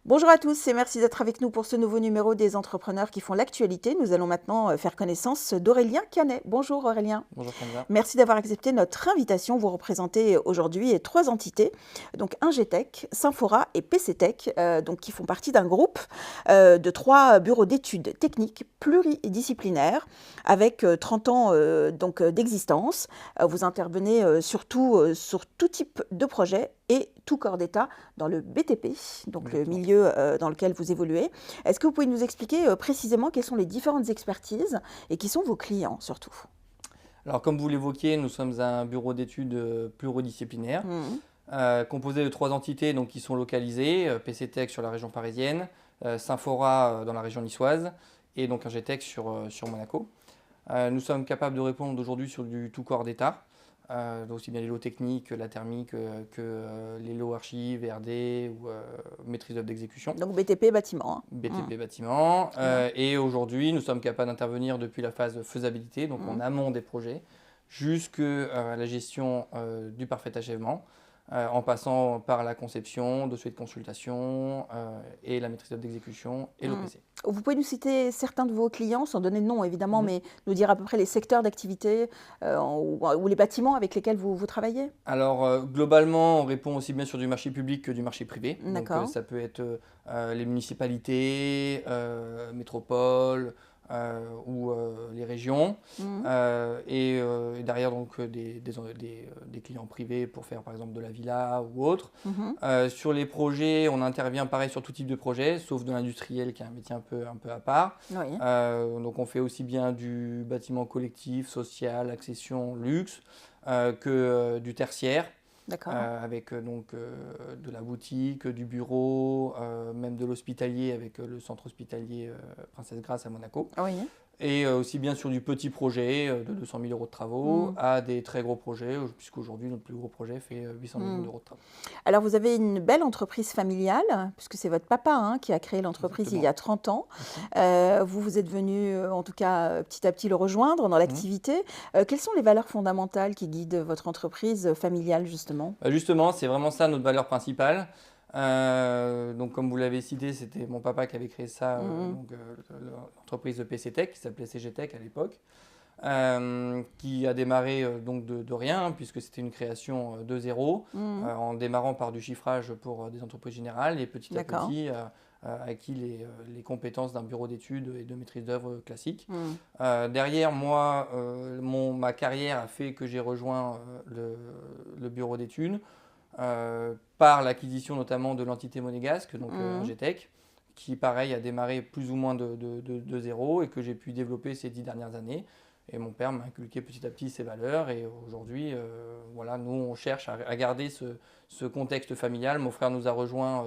Bonjour à tous et merci d'être avec nous pour ce nouveau numéro des entrepreneurs qui font l'actualité. Nous allons maintenant faire connaissance d'Aurélien Canet. Bonjour Aurélien. Bonjour Kenza. Merci d'avoir accepté notre invitation. Vous représentez aujourd'hui trois entités, donc Ingetech, Synfora et PCTech, donc qui font partie d'un groupe de trois bureaux d'études techniques pluridisciplinaires avec 30 ans d'existence. Vous intervenez surtout sur tout type de projet et tout corps d'État dans le BTP, donc le Exactement. milieu dans lequel vous évoluez. Est-ce que vous pouvez nous expliquer précisément quelles sont les différentes expertises et qui sont vos clients surtout? Alors, comme vous l'évoquiez, nous sommes un bureau d'études pluridisciplinaire, Mhm. composé de trois entités donc, qui sont localisées, PCTech sur la région parisienne, Synfora dans la région niçoise et donc Ingetech sur Monaco. Nous sommes capables de répondre aujourd'hui sur du tout corps d'État, donc aussi bien les lots techniques, la thermique, que les lots archives, RD ou maîtrise d'œuvre d'exécution. Donc BTP bâtiment, hein. BTP bâtiment. Très bien. Et aujourd'hui, nous sommes capables d'intervenir depuis la phase de faisabilité, donc en amont des projets, jusqu'à la gestion du parfait achèvement, en passant par la conception, dossier de consultation et la maîtrise d'œuvre d'exécution et l'OPC. Vous pouvez nous citer certains de vos clients, sans donner de nom évidemment, mais nous dire à peu près les secteurs d'activité ou les bâtiments avec lesquels vous travaillez? Alors, globalement, on répond aussi bien sur du marché public que du marché privé. Donc, D'accord. ça peut être les municipalités, métropoles ou les régions. Mhm. Et derrière, donc, des clients privés pour faire, par exemple, de la villa ou autre. Mhm. Sur les projets, on intervient pareil sur tout type de projet, sauf de l'industriel qui est un métier un peu à part. Oui. Donc, on fait aussi bien du bâtiment collectif, social, accession, luxe que du tertiaire, D'accord. avec de la boutique, du bureau, même de l'hospitalier avec le centre hospitalier Princesse Grasse à Monaco. Oui. Et aussi bien sur du petit projet de 200 000 euros de travaux à des très gros projets, puisqu'aujourd'hui notre plus gros projet fait 800 millions d'euros de travaux. Alors, vous avez une belle entreprise familiale, puisque c'est votre papa hein, qui a créé l'entreprise il y Exactement. a 30 ans. Vous êtes venu, en tout cas, petit à petit le rejoindre dans Mhm. l'activité. Quelles sont les valeurs fondamentales qui guident votre entreprise familiale, justement? Justement, c'est vraiment ça notre valeur principale. Donc, comme vous l'avez cité, c'était mon papa qui avait créé ça, Mhm. l'entreprise de PC Tech qui s'appelait CG Tech à l'époque, qui a démarré donc de rien, puisque c'était une création de zéro, Mhm. en démarrant par du chiffrage pour des entreprises générales et petit à D'accord. petit acquis les compétences d'un bureau d'études et de maîtrise d'œuvre classique. Mhm. Derrière moi, ma carrière a fait que j'ai rejoint le bureau d'études par l'acquisition notamment de l'entité monégasque, donc Mhm. Ingetech, qui pareil a démarré plus ou moins de zéro et que j'ai pu développer ces 10 dernières années. Et mon père m'a inculqué petit à petit ces valeurs. Et aujourd'hui, voilà, nous, on cherche à garder ce contexte familial. Mon frère nous a rejoints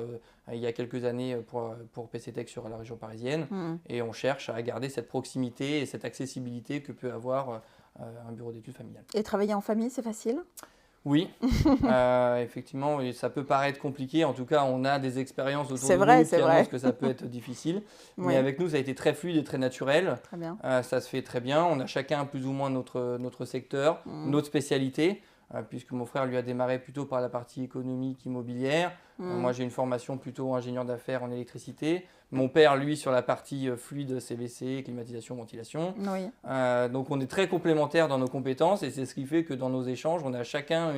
il y a quelques années pour PCTech sur la région parisienne. Mhm. Et on cherche à garder cette proximité et cette accessibilité que peut avoir un bureau d'études familial. Et travailler en famille, c'est facile? Oui, effectivement, et ça peut paraître compliqué. En tout cas, on a des expériences autour C'est de vrai, nous c'est qui annoncent vrai. que ça peut être difficile. Mais Oui, avec nous, ça a été très fluide et très naturel. très bien. Ça se fait très bien. On a chacun plus ou moins notre secteur, Mhm. notre spécialité, puisque mon frère lui a démarré plutôt par la partie économique immobilière. Moi, Mhm. j'ai une formation plutôt ingénieur d'affaires en électricité. Mon père, lui, sur la partie fluide, CVC, climatisation, ventilation. Oui. Donc on est très complémentaires dans nos compétences et c'est ce qui fait que dans nos échanges, on a chacun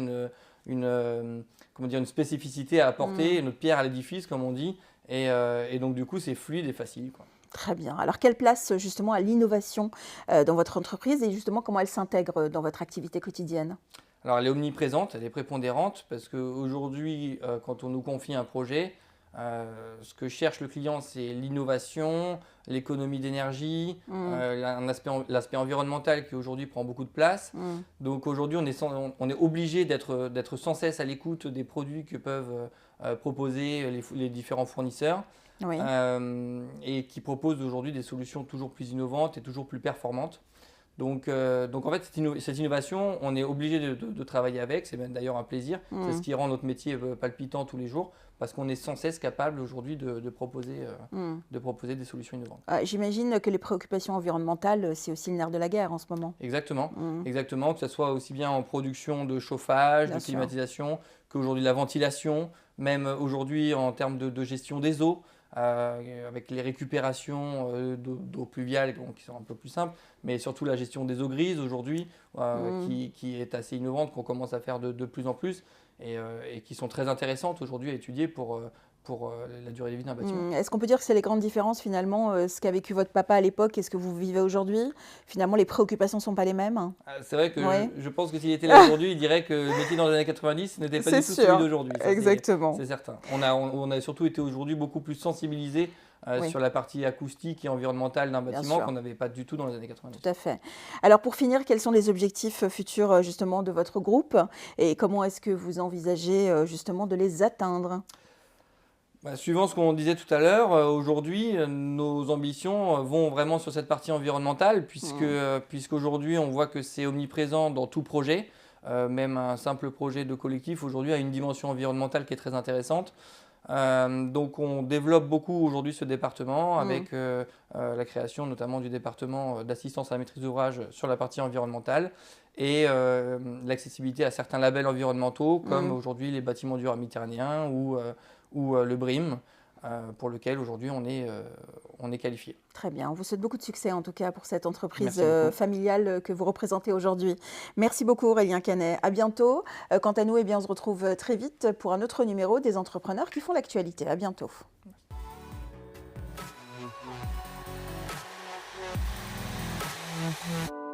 comment dire, une spécificité à apporter, Mhm. notre pierre à l'édifice, comme on dit. Et donc du coup, c'est fluide et facile, quoi. Très bien. Alors, quelle place justement à l'innovation dans votre entreprise et justement comment elle s'intègre dans votre activité quotidienne? Alors elle est omniprésente, elle est prépondérante parce qu'aujourd'hui, quand on nous confie un projet, ce que cherche le client, c'est l'innovation, l'économie d'énergie, Mhm. l'aspect environnemental qui aujourd'hui prend beaucoup de place. Mhm. Donc aujourd'hui, on est obligé d'être sans cesse à l'écoute des produits que peuvent proposer les différents fournisseurs Oui. et qui proposent aujourd'hui des solutions toujours plus innovantes et toujours plus performantes. Donc en fait, cette innovation, on est obligé de travailler avec. C'est même d'ailleurs un plaisir. C'est ce qui rend notre métier palpitant tous les jours parce qu'on est sans cesse capable aujourd'hui de proposer des solutions innovantes. J'imagine que les préoccupations environnementales, c'est aussi le nerf de la guerre en ce moment. Exactement, exactement, que ce soit aussi bien en production de chauffage, de climatisation, qu'aujourd'hui la ventilation, même aujourd'hui en termes de gestion des eaux. Avec les récupérations d'eau pluviale qui sont un peu plus simples, mais surtout la gestion des eaux grises aujourd'hui, qui est assez innovante, qu'on commence à faire de plus en plus, et qui sont très intéressantes aujourd'hui à étudier pour la durée de vie d'un bâtiment. Est-ce qu'on peut dire que c'est les grandes différences finalement, ce qu'a vécu votre papa à l'époque et ce que vous vivez aujourd'hui? Finalement, les préoccupations ne sont pas les mêmes? C'est vrai que je pense que s'il était là aujourd'hui, il dirait que le métier dans les années 90 n'était pas du tout celui d'aujourd'hui. Exactement. C'est certain. On a surtout été aujourd'hui beaucoup plus sensibilisés sur la partie acoustique et environnementale d'un bâtiment qu'on n'avait pas du tout dans les années 90. Tout à fait. Alors pour finir, quels sont les objectifs futurs justement de votre groupe et comment est-ce que vous envisagez justement de les atteindre? Suivant ce qu'on disait tout à l'heure, aujourd'hui, nos ambitions vont vraiment sur cette partie environnementale, puisqu'aujourd'hui, on voit que c'est omniprésent dans tout projet. Même un simple projet de collectif, aujourd'hui, a une dimension environnementale qui est très intéressante. Donc, on développe beaucoup aujourd'hui ce département avec la création notamment du département d'assistance à la maîtrise d'ouvrage sur la partie environnementale et l'accessibilité à certains labels environnementaux comme aujourd'hui les bâtiments durables méditerranéens ou le BREEAM, pour lequel aujourd'hui on est qualifié. Très bien, on vous souhaite beaucoup de succès en tout cas pour cette entreprise familiale que vous représentez aujourd'hui. Merci beaucoup Aurélien Canet, à bientôt. Quant à nous, on se retrouve très vite pour un autre numéro des entrepreneurs qui font l'actualité. À bientôt. Merci.